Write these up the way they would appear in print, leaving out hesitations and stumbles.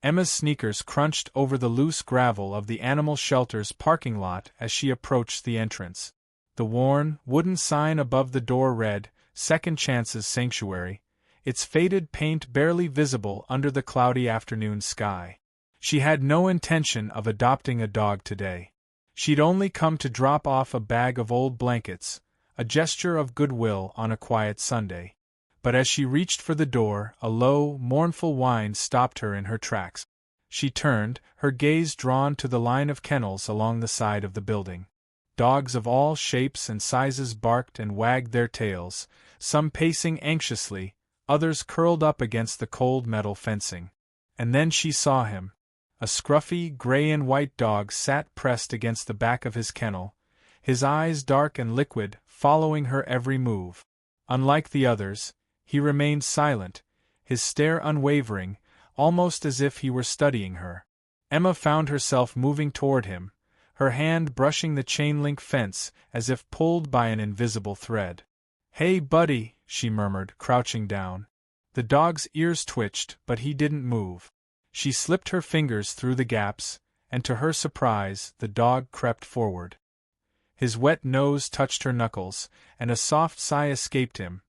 Emma's sneakers crunched over the loose gravel of the animal shelter's parking lot as she approached the entrance. The worn, wooden sign above the door read, "Second Chances Sanctuary," its faded paint barely visible under the cloudy afternoon sky. She had no intention of adopting a dog today. She'd only come to drop off a bag of old blankets, a gesture of goodwill on a quiet Sunday. But as she reached for the door, a low, mournful whine stopped her in her tracks. She turned, her gaze drawn to the line of kennels along the side of the building. Dogs of all shapes and sizes barked and wagged their tails, some pacing anxiously, others curled up against the cold metal fencing. And then she saw him. A scruffy, gray and white dog sat pressed against the back of his kennel, his eyes dark and liquid, following her every move. Unlike the others, he remained silent, his stare unwavering, almost as if he were studying her. Emma found herself moving toward him, her hand brushing the chain-link fence as if pulled by an invisible thread. "Hey, buddy," she murmured, crouching down. The dog's ears twitched, but he didn't move. She slipped her fingers through the gaps, and to her surprise, the dog crept forward. His wet nose touched her knuckles, and a soft sigh escaped him,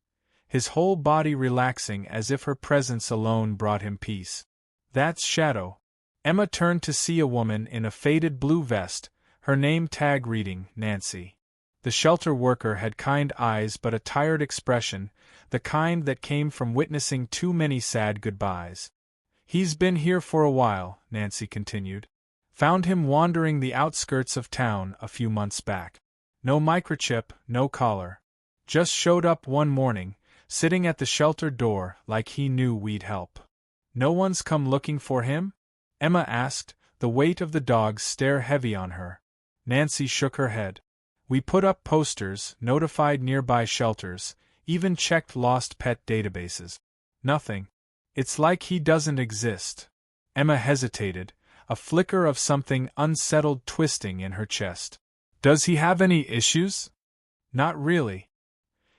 his whole body relaxing as if her presence alone brought him peace. "That's Shadow." Emma turned to see a woman in a faded blue vest, her name tag reading, Nancy. The shelter worker had kind eyes but a tired expression, the kind that came from witnessing too many sad goodbyes. "He's been here for a while," Nancy continued. "Found him wandering the outskirts of town a few months back. No microchip, no collar. Just showed up one morning, sitting at the shelter door like he knew we'd help." "No one's come looking for him?" Emma asked, the weight of the dog's stare heavy on her. Nancy shook her head. "We put up posters, notified nearby shelters, even checked lost pet databases. Nothing. It's like he doesn't exist." Emma hesitated, a flicker of something unsettled twisting in her chest. "Does he have any issues?" "Not really.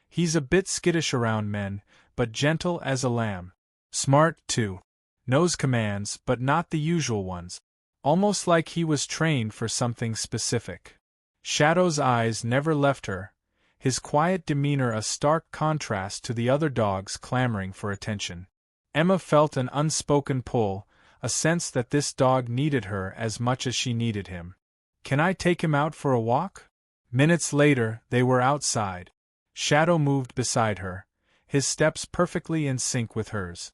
He's a bit skittish around men, but gentle as a lamb. Smart, too. Knows commands, but not the usual ones. Almost like he was trained for something specific." Shadow's eyes never left her, his quiet demeanor a stark contrast to the other dogs clamoring for attention. Emma felt an unspoken pull, a sense that this dog needed her as much as she needed him. "Can I take him out for a walk?" Minutes later, they were outside. Shadow moved beside her, his steps perfectly in sync with hers.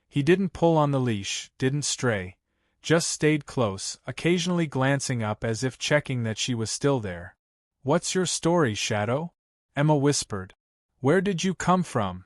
He didn't pull on the leash, didn't stray, just stayed close, occasionally glancing up as if checking that she was still there. "What's your story, Shadow?" Emma whispered. "Where did you come from?"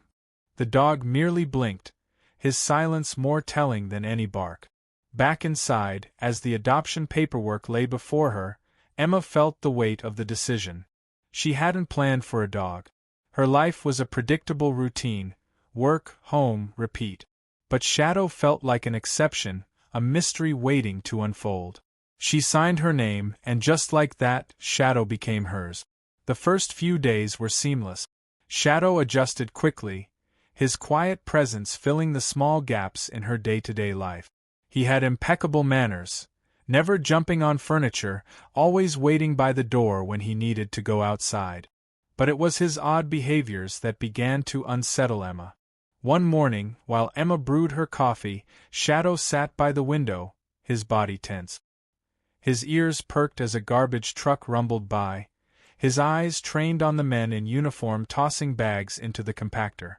The dog merely blinked, his silence more telling than any bark. Back inside, as the adoption paperwork lay before her, Emma felt the weight of the decision. She hadn't planned for a dog. Her life was a predictable routine, work, home, repeat. But Shadow felt like an exception, a mystery waiting to unfold. She signed her name, and just like that, Shadow became hers. The first few days were seamless. Shadow adjusted quickly, his quiet presence filling the small gaps in her day-to-day life. He had impeccable manners, never jumping on furniture, always waiting by the door when he needed to go outside. But it was his odd behaviors that began to unsettle Emma. One morning, while Emma brewed her coffee, Shadow sat by the window, his body tense. His ears perked as a garbage truck rumbled by, his eyes trained on the men in uniform tossing bags into the compactor.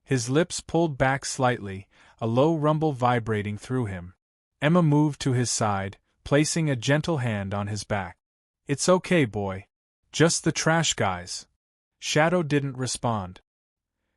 His lips pulled back slightly, a low rumble vibrating through him. Emma moved to his side, placing a gentle hand on his back. "It's okay, boy. Just the trash guys." Shadow didn't respond.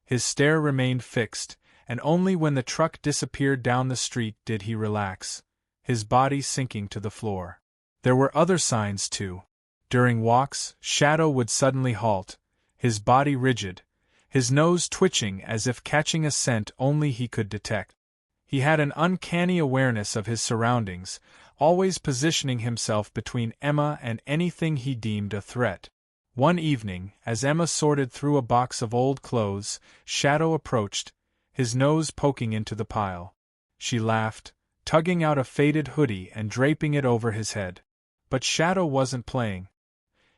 His stare remained fixed, and only when the truck disappeared down the street did he relax, his body sinking to the floor. There were other signs too. During walks, Shadow would suddenly halt, his body rigid, his nose twitching as if catching a scent only he could detect. He had an uncanny awareness of his surroundings, always positioning himself between Emma and anything he deemed a threat. One evening, as Emma sorted through a box of old clothes, Shadow approached, his nose poking into the pile. She laughed, tugging out a faded hoodie and draping it over his head. But Shadow wasn't playing.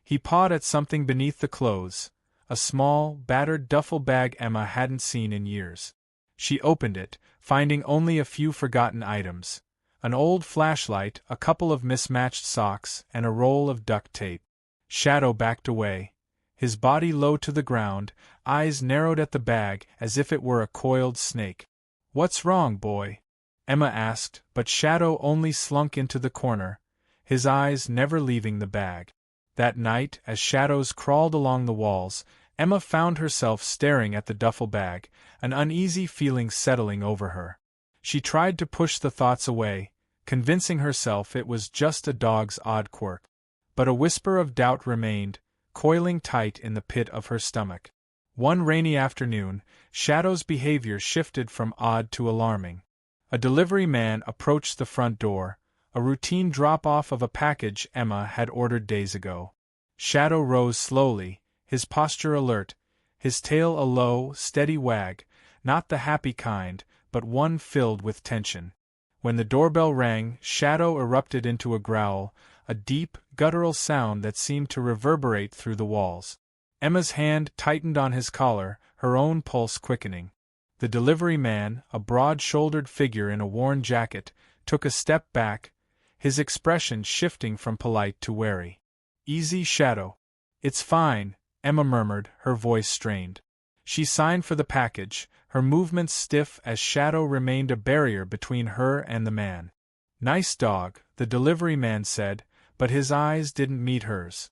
He pawed at something beneath the clothes, a small, battered duffel bag Emma hadn't seen in years. She opened it, finding only a few forgotten items: an old flashlight, a couple of mismatched socks, and a roll of duct tape. Shadow backed away, his body low to the ground, eyes narrowed at the bag as if it were a coiled snake. "What's wrong, boy?" Emma asked, but Shadow only slunk into the corner, his eyes never leaving the bag. That night, as shadows crawled along the walls, Emma found herself staring at the duffel bag, an uneasy feeling settling over her. She tried to push the thoughts away, convincing herself it was just a dog's odd quirk. But a whisper of doubt remained, coiling tight in the pit of her stomach. One rainy afternoon, Shadow's behavior shifted from odd to alarming. A delivery man approached the front door, a routine drop-off of a package Emma had ordered days ago. Shadow rose slowly, his posture alert, his tail a low, steady wag, not the happy kind, but one filled with tension. When the doorbell rang, Shadow erupted into a growl, a deep, guttural sound that seemed to reverberate through the walls. Emma's hand tightened on his collar, her own pulse quickening. The delivery man, a broad-shouldered figure in a worn jacket, took a step back, his expression shifting from polite to wary. "Easy, Shadow. It's fine," Emma murmured, her voice strained. She signed for the package, her movements stiff as Shadow remained a barrier between her and the man. "Nice dog," the delivery man said, but his eyes didn't meet hers.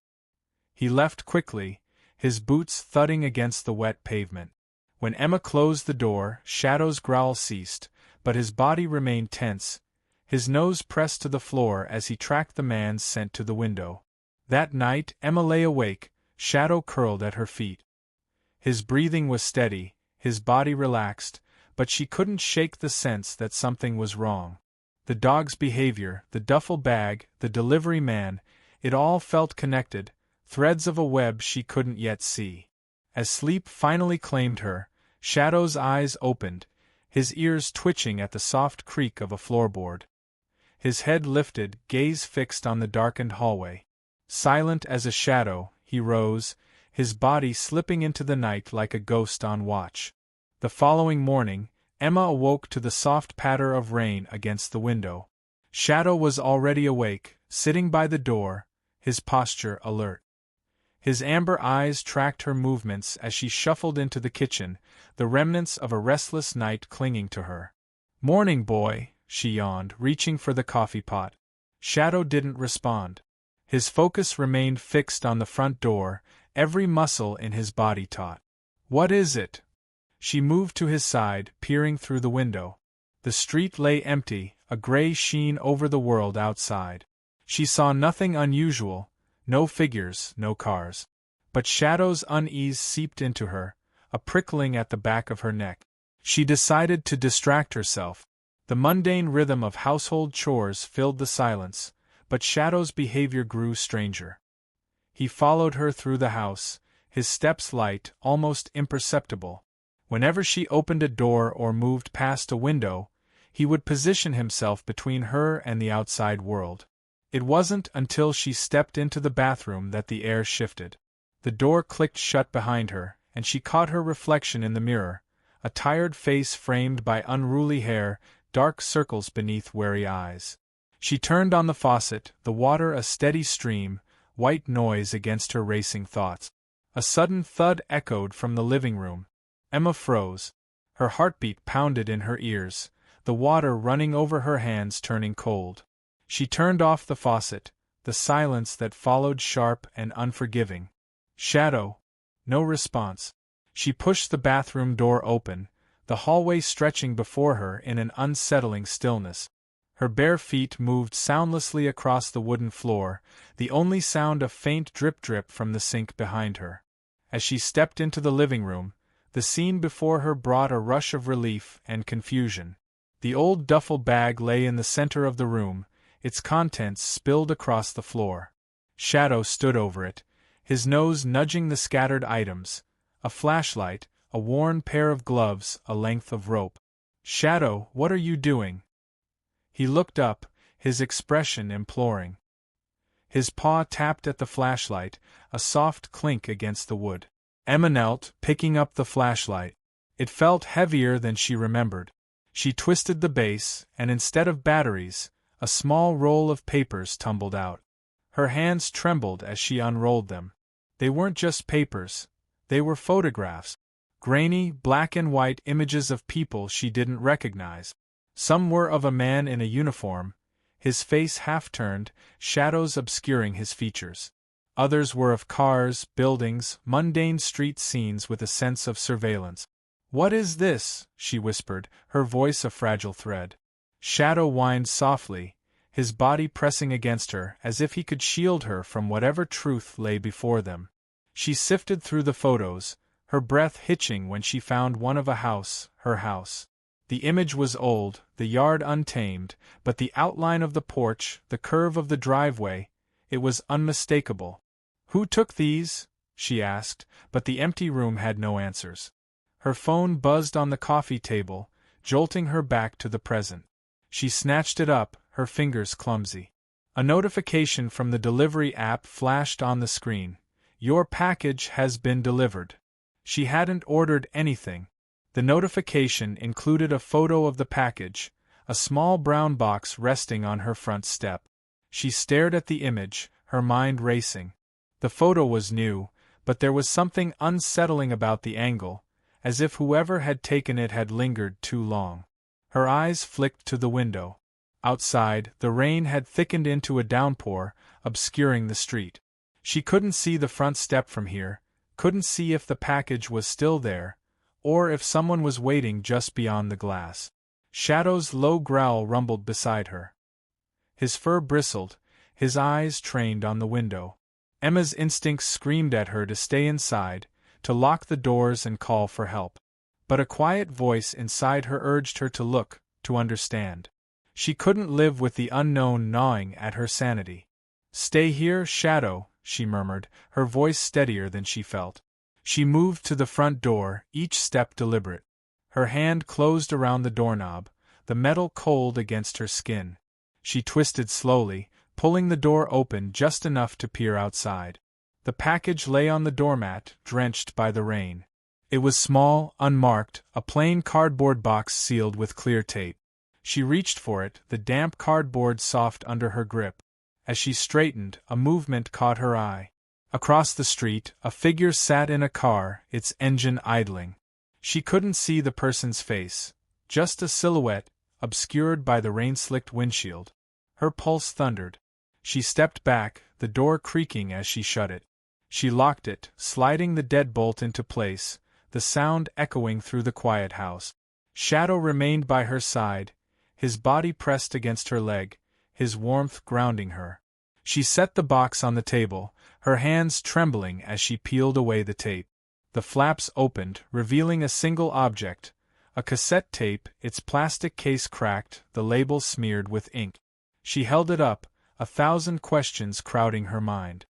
He left quickly, his boots thudding against the wet pavement. When Emma closed the door, Shadow's growl ceased, but his body remained tense, his nose pressed to the floor as he tracked the man's scent to the window. That night, Emma lay awake, Shadow curled at her feet. His breathing was steady, his body relaxed, but she couldn't shake the sense that something was wrong. The dog's behavior, the duffel bag, the delivery man, it all felt connected, threads of a web she couldn't yet see. As sleep finally claimed her, Shadow's eyes opened, his ears twitching at the soft creak of a floorboard. His head lifted, gaze fixed on the darkened hallway. Silent as a shadow, he rose, his body slipping into the night like a ghost on watch. The following morning, Emma awoke to the soft patter of rain against the window. Shadow was already awake, sitting by the door, his posture alert. His amber eyes tracked her movements as she shuffled into the kitchen, the remnants of a restless night clinging to her. "Morning, boy," she yawned, reaching for the coffee pot. Shadow didn't respond. His focus remained fixed on the front door, every muscle in his body taut. "What is it?" She moved to his side, peering through the window. The street lay empty, a gray sheen over the world outside. She saw nothing unusual, no figures, no cars. But Shadow's unease seeped into her, a prickling at the back of her neck. She decided to distract herself. The mundane rhythm of household chores filled the silence, but Shadow's behavior grew stranger. He followed her through the house, his steps light, almost imperceptible. Whenever she opened a door or moved past a window, he would position himself between her and the outside world. It wasn't until she stepped into the bathroom that the air shifted. The door clicked shut behind her, and she caught her reflection in the mirror, a tired face framed by unruly hair, dark circles beneath wary eyes. She turned on the faucet, the water a steady stream, white noise against her racing thoughts. A sudden thud echoed from the living room. Emma froze. Her heartbeat pounded in her ears, the water running over her hands turning cold. She turned off the faucet, the silence that followed sharp and unforgiving. "Shadow." No response. She pushed the bathroom door open, the hallway stretching before her in an unsettling stillness. Her bare feet moved soundlessly across the wooden floor, the only sound a faint drip-drip from the sink behind her. As she stepped into the living room, the scene before her brought a rush of relief and confusion. The old duffel bag lay in the center of the room, its contents spilled across the floor. Shadow stood over it, his nose nudging the scattered items, a flashlight, a worn pair of gloves, a length of rope. "Shadow, what are you doing?" He looked up, his expression imploring. His paw tapped at the flashlight, a soft clink against the wood. Emma knelt, picking up the flashlight. It felt heavier than she remembered. She twisted the base, and instead of batteries, a small roll of papers tumbled out. Her hands trembled as she unrolled them. They weren't just papers, they were photographs. Grainy, black and white images of people she didn't recognize. Some were of a man in a uniform, his face half-turned, shadows obscuring his features. Others were of cars, buildings, mundane street scenes with a sense of surveillance. "What is this?" she whispered, her voice a fragile thread. Shadow whined softly, his body pressing against her as if he could shield her from whatever truth lay before them. She sifted through the photos, her breath hitching when she found one of a house, her house. The image was old, the yard untamed, but the outline of the porch, the curve of the driveway, it was unmistakable. "Who took these?" she asked, but the empty room had no answers. Her phone buzzed on the coffee table, jolting her back to the present. She snatched it up, her fingers clumsy. A notification from the delivery app flashed on the screen. "Your package has been delivered." She hadn't ordered anything. The notification included a photo of the package, a small brown box resting on her front step. She stared at the image, her mind racing. The photo was new, but there was something unsettling about the angle, as if whoever had taken it had lingered too long. Her eyes flicked to the window. Outside, the rain had thickened into a downpour, obscuring the street. She couldn't see the front step from here, couldn't see if the package was still there, or if someone was waiting just beyond the glass. Shadow's low growl rumbled beside her. His fur bristled, his eyes trained on the window. Emma's instincts screamed at her to stay inside, to lock the doors and call for help. But a quiet voice inside her urged her to look, to understand. She couldn't live with the unknown gnawing at her sanity. "Stay here, Shadow," she murmured, her voice steadier than she felt. She moved to the front door, each step deliberate. Her hand closed around the doorknob, the metal cold against her skin. She twisted slowly, pulling the door open just enough to peer outside. The package lay on the doormat, drenched by the rain. It was small, unmarked, a plain cardboard box sealed with clear tape. She reached for it, the damp cardboard soft under her grip. As she straightened, a movement caught her eye. Across the street, a figure sat in a car, its engine idling. She couldn't see the person's face, just a silhouette, obscured by the rain-slicked windshield. Her pulse thundered. She stepped back, the door creaking as she shut it. She locked it, sliding the deadbolt into place, the sound echoing through the quiet house. Shadow remained by her side, his body pressed against her leg, his warmth grounding her. She set the box on the table, her hands trembling as she peeled away the tape. The flaps opened, revealing a single object, a cassette tape, its plastic case cracked, the label smeared with ink. She held it up, 1,000 questions crowding her mind.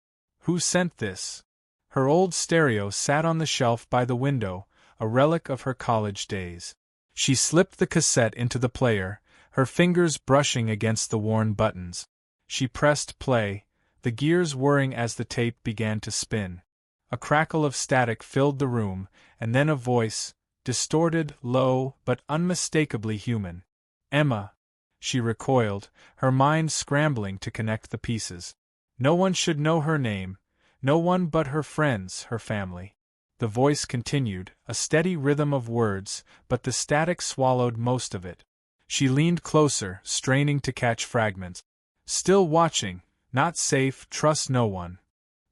Who sent this? Her old stereo sat on the shelf by the window, a relic of her college days. She slipped the cassette into the player, her fingers brushing against the worn buttons. She pressed play, the gears whirring as the tape began to spin. A crackle of static filled the room, and then a voice, distorted, low, but unmistakably human. "Emma." She recoiled, her mind scrambling to connect the pieces. No one should know her name, no one but her friends, her family. The voice continued, a steady rhythm of words, but the static swallowed most of it. She leaned closer, straining to catch fragments. "Still watching, not safe, trust no one."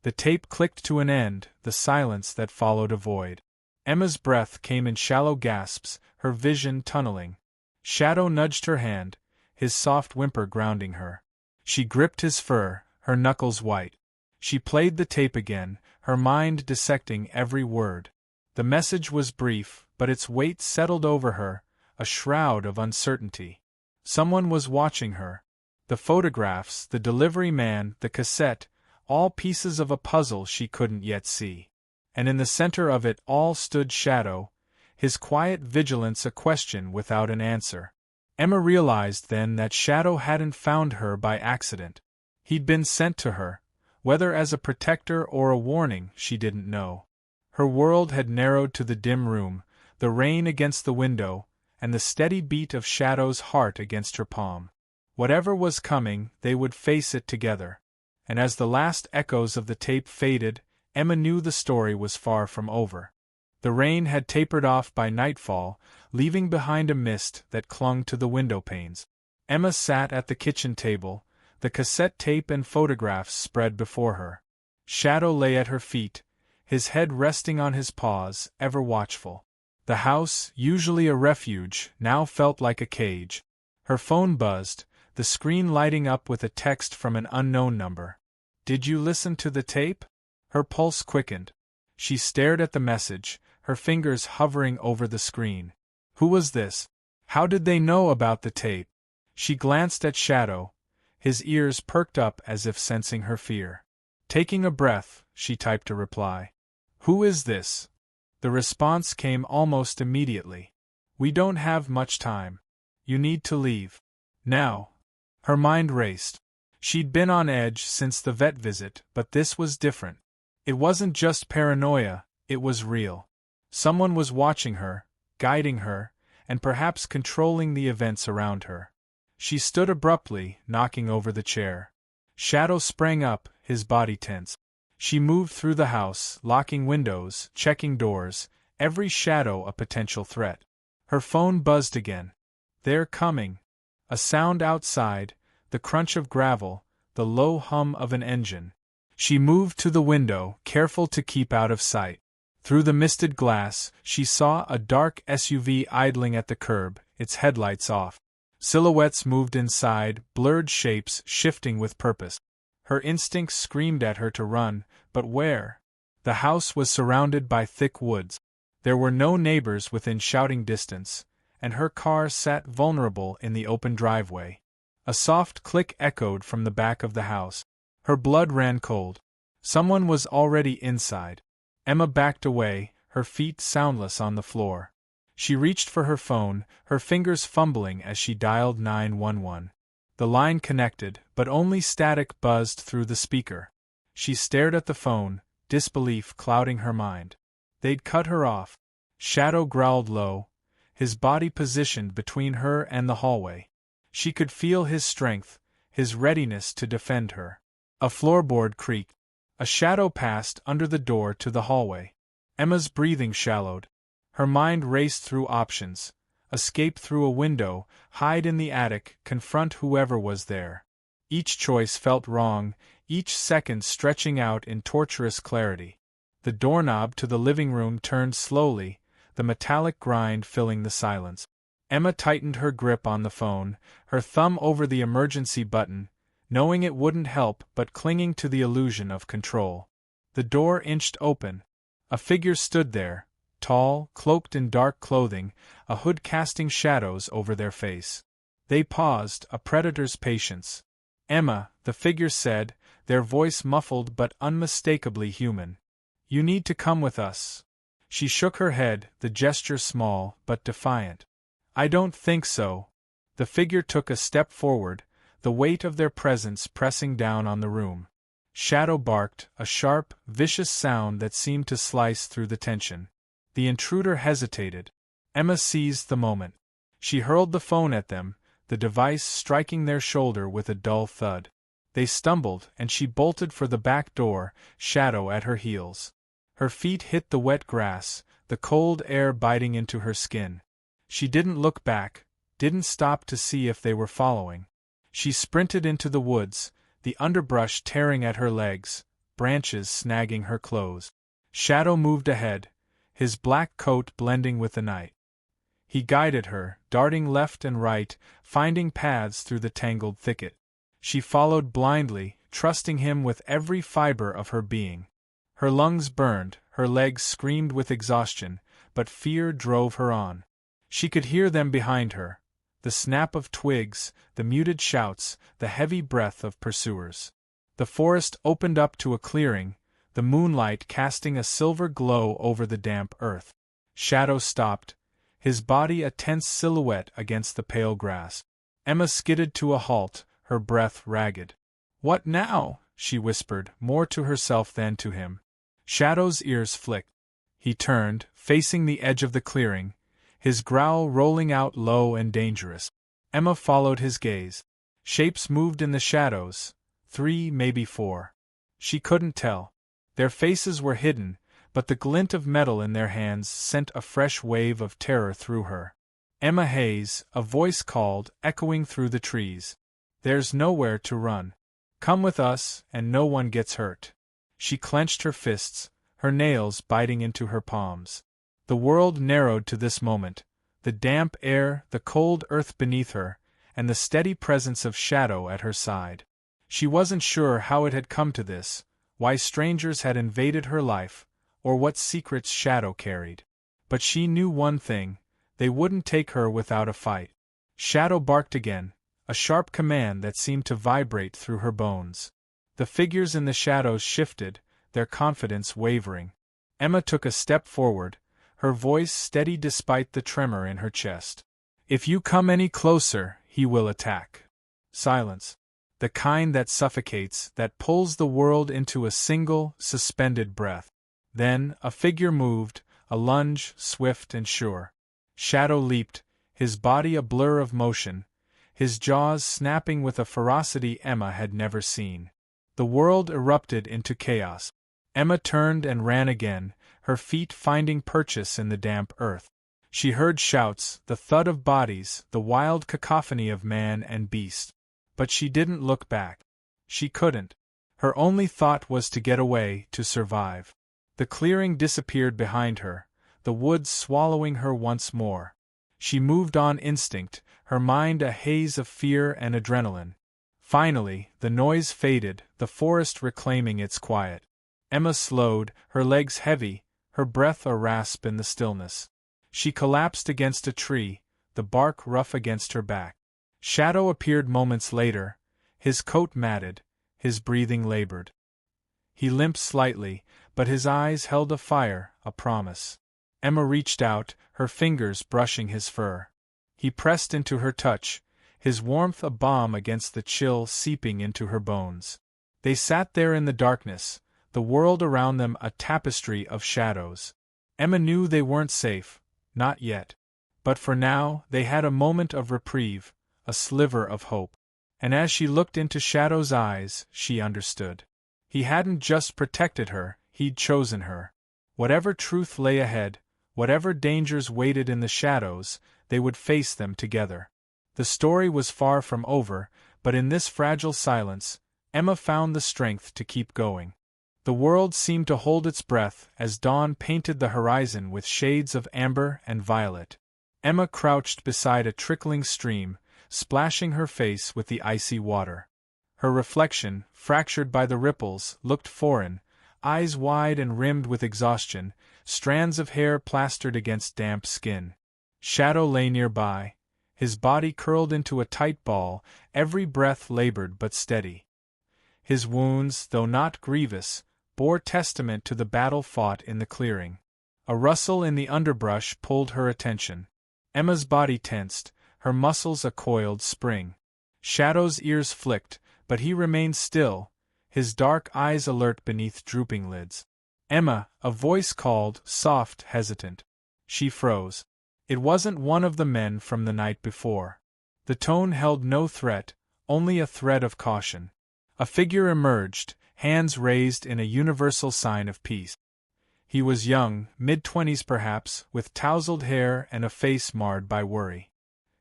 The tape clicked to an end, the silence that followed a void. Emma's breath came in shallow gasps, her vision tunneling. Shadow nudged her hand, his soft whimper grounding her. She gripped his fur, her knuckles white. She played the tape again, her mind dissecting every word. The message was brief, but its weight settled over her, a shroud of uncertainty. Someone was watching her. The photographs, the delivery man, the cassette, all pieces of a puzzle she couldn't yet see. And in the center of it all stood Shadow, his quiet vigilance a question without an answer. Emma realized then that Shadow hadn't found her by accident. He'd been sent to her, whether as a protector or a warning she didn't know. Her world had narrowed to the dim room, the rain against the window, and the steady beat of Shadow's heart against her palm. Whatever was coming, they would face it together. And as the last echoes of the tape faded, Emma knew the story was far from over. The rain had tapered off by nightfall, leaving behind a mist that clung to the window panes. Emma sat at the kitchen table, the cassette tape and photographs spread before her. Shadow lay at her feet, his head resting on his paws, ever watchful. The house, usually a refuge, now felt like a cage. Her phone buzzed, the screen lighting up with a text from an unknown number. "Did you listen to the tape?" Her pulse quickened. She stared at the message, her fingers hovering over the screen. Who was this? How did they know about the tape? She glanced at Shadow, his ears perked up as if sensing her fear. Taking a breath, she typed a reply. "Who is this?" The response came almost immediately. "We don't have much time. You need to leave. Now." Her mind raced. She'd been on edge since the vet visit, but this was different. It wasn't just paranoia, it was real. Someone was watching her, guiding her, and perhaps controlling the events around her. She stood abruptly, knocking over the chair. Shadow sprang up, his body tense. She moved through the house, locking windows, checking doors, every shadow a potential threat. Her phone buzzed again. "They're coming." A sound outside, the crunch of gravel, the low hum of an engine. She moved to the window, careful to keep out of sight. Through the misted glass, she saw a dark SUV idling at the curb, its headlights off. Silhouettes moved inside, blurred shapes shifting with purpose. Her instincts screamed at her to run, but where? The house was surrounded by thick woods. There were no neighbors within shouting distance, and her car sat vulnerable in the open driveway. A soft click echoed from the back of the house. Her blood ran cold. Someone was already inside. Emma backed away, her feet soundless on the floor. She reached for her phone, her fingers fumbling as she dialed 911. The line connected, but only static buzzed through the speaker. She stared at the phone, disbelief clouding her mind. They'd cut her off. Shadow growled low, his body positioned between her and the hallway. She could feel his strength, his readiness to defend her. A floorboard creaked. A shadow passed under the door to the hallway. Emma's breathing shallowed. Her mind raced through options. Escape through a window, hide in the attic, confront whoever was there. Each choice felt wrong, each second stretching out in torturous clarity. The doorknob to the living room turned slowly, the metallic grind filling the silence. Emma tightened her grip on the phone, her thumb over the emergency button, knowing it wouldn't help but clinging to the illusion of control. The door inched open. A figure stood there, tall, cloaked in dark clothing, a hood casting shadows over their face. They paused, a predator's patience. "Emma," the figure said, their voice muffled but unmistakably human. "You need to come with us." She shook her head, the gesture small but defiant. "I don't think so." The figure took a step forward, the weight of their presence pressing down on the room. Shadow barked, a sharp, vicious sound that seemed to slice through the tension. The intruder hesitated. Emma seized the moment. She hurled the phone at them, the device striking their shoulder with a dull thud. They stumbled, and she bolted for the back door, Shadow at her heels. Her feet hit the wet grass, the cold air biting into her skin. She didn't look back, didn't stop to see if they were following. She sprinted into the woods, the underbrush tearing at her legs, branches snagging her clothes. Shadow moved ahead, his black coat blending with the night. He guided her, darting left and right, finding paths through the tangled thicket. She followed blindly, trusting him with every fiber of her being. Her lungs burned, her legs screamed with exhaustion, but fear drove her on. She could hear them behind her. The snap of twigs, the muted shouts, the heavy breath of pursuers. The forest opened up to a clearing, the moonlight casting a silver glow over the damp earth. Shadow stopped, his body a tense silhouette against the pale grass. Emma skidded to a halt, her breath ragged. "What now?" she whispered, more to herself than to him. Shadow's ears flicked. He turned, facing the edge of the clearing, his growl rolling out low and dangerous. Emma followed his gaze. Shapes moved in the shadows, 3, maybe 4. She couldn't tell. Their faces were hidden, but the glint of metal in their hands sent a fresh wave of terror through her. "Emma Hayes," a voice called, echoing through the trees. "There's nowhere to run. Come with us, and no one gets hurt." She clenched her fists, her nails biting into her palms. The world narrowed to this moment, the damp air, the cold earth beneath her, and the steady presence of Shadow at her side. She wasn't sure how it had come to this, why strangers had invaded her life, or what secrets Shadow carried. But she knew one thing: they wouldn't take her without a fight. Shadow barked again, a sharp command that seemed to vibrate through her bones. The figures in the shadows shifted, their confidence wavering. Emma took a step forward, her voice steady despite the tremor in her chest. "If you come any closer, he will attack." Silence. The kind that suffocates, that pulls the world into a single, suspended breath. Then, a figure moved, a lunge, swift and sure. Shadow leaped, his body a blur of motion, his jaws snapping with a ferocity Emma had never seen. The world erupted into chaos. Emma turned and ran again, her feet finding purchase in the damp earth. She heard shouts, the thud of bodies, the wild cacophony of man and beast. But she didn't look back. She couldn't. Her only thought was to get away, to survive. The clearing disappeared behind her, the woods swallowing her once more. She moved on instinct, her mind a haze of fear and adrenaline. Finally, the noise faded, the forest reclaiming its quiet. Emma slowed, her legs heavy, her breath a rasp in the stillness. She collapsed against a tree, the bark rough against her back. Shadow appeared moments later, his coat matted, his breathing labored. He limped slightly, but his eyes held a fire, a promise. Emma reached out, her fingers brushing his fur. He pressed into her touch, his warmth a balm against the chill seeping into her bones. They sat there in the darkness, the world around them a tapestry of shadows. Emma knew they weren't safe, not yet. But for now, they had a moment of reprieve, a sliver of hope. And as she looked into Shadow's eyes, she understood. He hadn't just protected her, he'd chosen her. Whatever truth lay ahead, whatever dangers waited in the shadows, they would face them together. The story was far from over, but in this fragile silence, Emma found the strength to keep going. The world seemed to hold its breath as dawn painted the horizon with shades of amber and violet. Emma crouched beside a trickling stream, splashing her face with the icy water. Her reflection, fractured by the ripples, looked foreign, eyes wide and rimmed with exhaustion, strands of hair plastered against damp skin. Shadow lay nearby, his body curled into a tight ball, every breath labored but steady. His wounds, though not grievous, bore testament to the battle fought in the clearing. A rustle in the underbrush pulled her attention. Emma's body tensed, her muscles a coiled spring. Shadow's ears flicked, but he remained still, his dark eyes alert beneath drooping lids. "Emma," a voice called, soft, hesitant. She froze. It wasn't one of the men from the night before. The tone held no threat, only a thread of caution. A figure emerged, hands raised in a universal sign of peace. He was young, mid-20s perhaps, with tousled hair and a face marred by worry.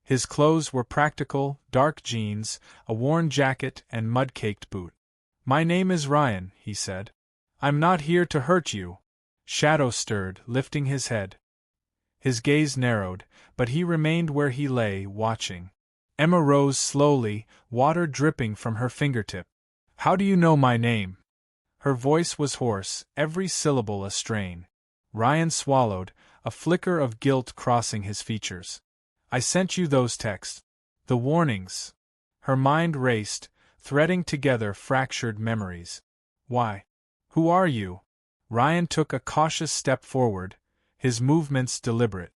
His clothes were practical, dark jeans, a worn jacket and mud-caked boot. "My name is Ryan," he said. "I'm not here to hurt you." Shadow stirred, lifting his head. His gaze narrowed, but he remained where he lay, watching. Emma rose slowly, water dripping from her fingertip. "How do you know my name?" Her voice was hoarse, every syllable a strain. Ryan swallowed, a flicker of guilt crossing his features. "I sent you those texts. The warnings." Her mind raced, threading together fractured memories. "Why? Who are you?" Ryan took a cautious step forward, his movements deliberate.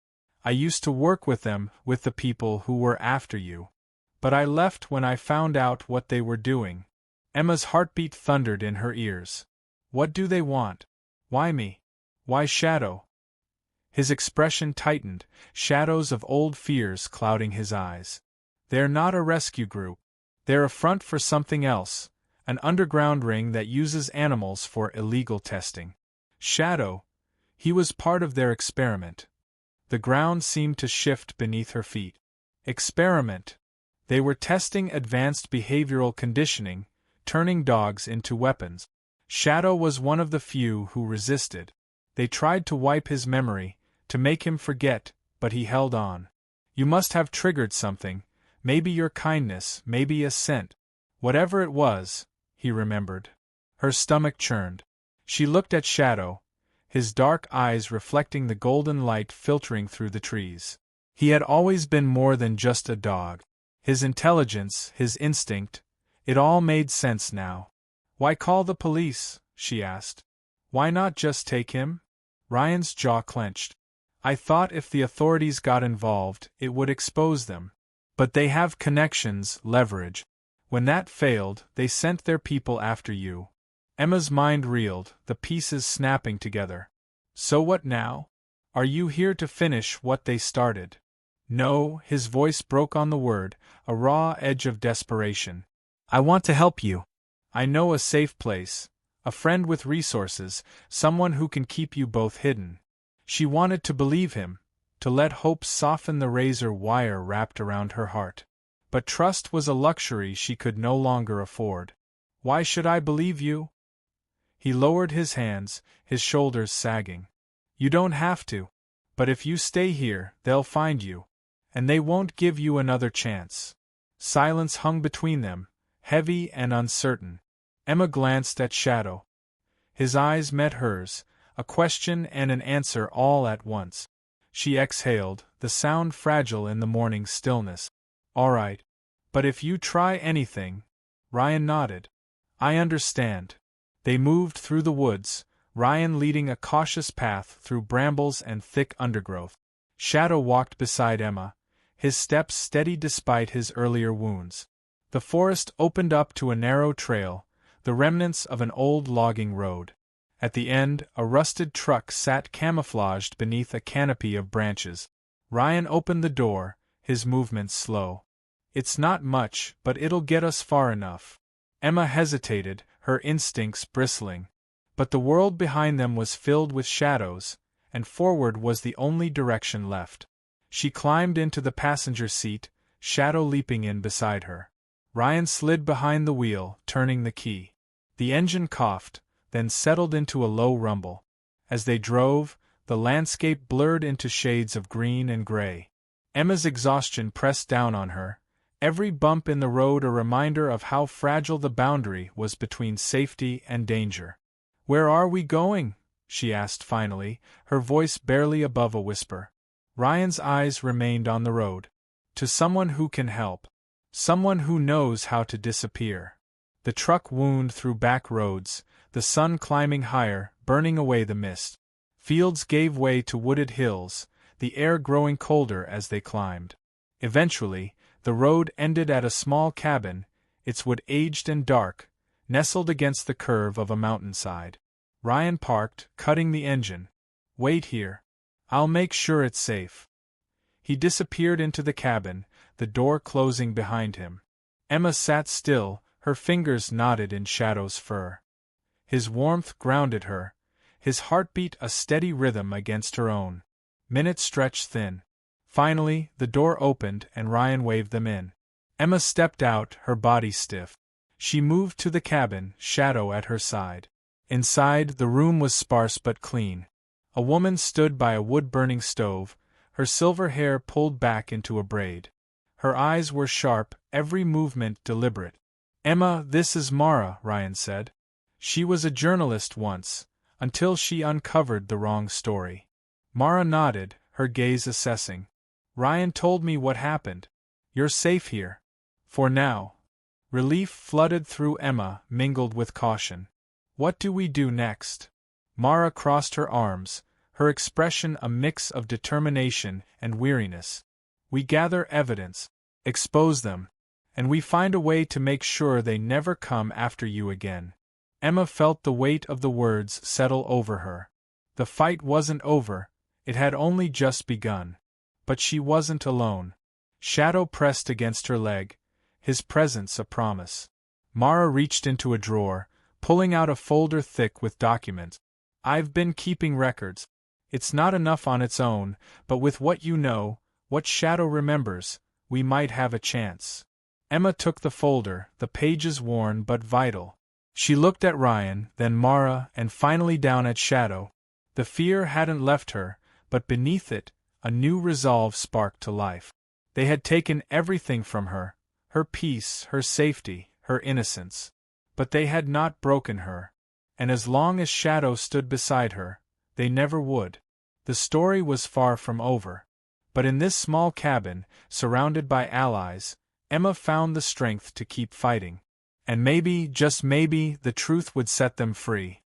I used to work with them, with the people who were after you. But I left when I found out what they were doing. Emma's heartbeat thundered in her ears. What do they want? Why me? Why Shadow? His expression tightened, shadows of old fears clouding his eyes. They're not a rescue group. They're a front for something else, an underground ring that uses animals for illegal testing. Shadow. He was part of their experiment. The ground seemed to shift beneath her feet. Experiment. They were testing advanced behavioral conditioning, turning dogs into weapons. Shadow was one of the few who resisted. They tried to wipe his memory, to make him forget, but he held on. You must have triggered something, maybe your kindness, maybe a scent. Whatever it was, he remembered. Her stomach churned. She looked at Shadow, his dark eyes reflecting the golden light filtering through the trees. He had always been more than just a dog. His intelligence, his instinct, it all made sense now. Why call the police? She asked. Why not just take him? Ryan's jaw clenched. I thought if the authorities got involved, it would expose them. But they have connections, leverage. When that failed, they sent their people after you. Emma's mind reeled, the pieces snapping together. So what now? Are you here to finish what they started? No, his voice broke on the word, a raw edge of desperation. I want to help you. I know a safe place, a friend with resources, someone who can keep you both hidden. She wanted to believe him, to let hope soften the razor wire wrapped around her heart. But trust was a luxury she could no longer afford. Why should I believe you? He lowered his hands, his shoulders sagging. You don't have to. But if you stay here, they'll find you. And they won't give you another chance. Silence hung between them, heavy and uncertain. Emma glanced at Shadow. His eyes met hers, a question and an answer all at once. She exhaled, the sound fragile in the morning stillness. All right. But if you try anything... Ryan nodded. I understand. They moved through the woods, Ryan leading a cautious path through brambles and thick undergrowth. Shadow walked beside Emma, his steps steady despite his earlier wounds. The forest opened up to a narrow trail, the remnants of an old logging road. At the end, a rusted truck sat camouflaged beneath a canopy of branches. Ryan opened the door, his movements slow. It's not much, but it'll get us far enough. Emma hesitated, her instincts bristling. But the world behind them was filled with shadows, and forward was the only direction left. She climbed into the passenger seat, Shadow leaping in beside her. Ryan slid behind the wheel, turning the key. The engine coughed, then settled into a low rumble. As they drove, the landscape blurred into shades of green and gray. Emma's exhaustion pressed down on her, every bump in the road a reminder of how fragile the boundary was between safety and danger. Where are we going? She asked finally, her voice barely above a whisper. Ryan's eyes remained on the road. To someone who can help. Someone who knows how to disappear. The truck wound through back roads, the sun climbing higher, burning away the mist. Fields gave way to wooded hills, the air growing colder as they climbed. Eventually, the road ended at a small cabin, its wood aged and dark, nestled against the curve of a mountainside. Ryan parked, cutting the engine. Wait here. I'll make sure it's safe. He disappeared into the cabin, the door closing behind him. Emma sat still, her fingers knotted in Shadow's fur. His warmth grounded her, his heartbeat a steady rhythm against her own. Minutes stretched thin. Finally, the door opened and Ryan waved them in. Emma stepped out, her body stiff. She moved to the cabin, Shadow at her side. Inside, the room was sparse but clean. A woman stood by a wood-burning stove, her silver hair pulled back into a braid. Her eyes were sharp, every movement deliberate. Emma, this is Mara, Ryan said. She was a journalist once, until she uncovered the wrong story. Mara nodded, her gaze assessing. Ryan told me what happened. You're safe here. For now. Relief flooded through Emma, mingled with caution. What do we do next? Mara crossed her arms, her expression a mix of determination and weariness. "We gather evidence, expose them, and we find a way to make sure they never come after you again." Emma felt the weight of the words settle over her. The fight wasn't over, it had only just begun. But she wasn't alone. Shadow pressed against her leg, his presence a promise. Mara reached into a drawer, pulling out a folder thick with documents. "I've been keeping records. It's not enough on its own, but with what you know, what Shadow remembers, we might have a chance." Emma took the folder, the pages worn but vital. She looked at Ryan, then Mara, and finally down at Shadow. The fear hadn't left her, but beneath it, a new resolve sparked to life. They had taken everything from her, her peace, her safety, her innocence. But they had not broken her. And as long as Shadow stood beside her, they never would. The story was far from over. But in this small cabin, surrounded by allies, Emma found the strength to keep fighting. And maybe, just maybe, the truth would set them free.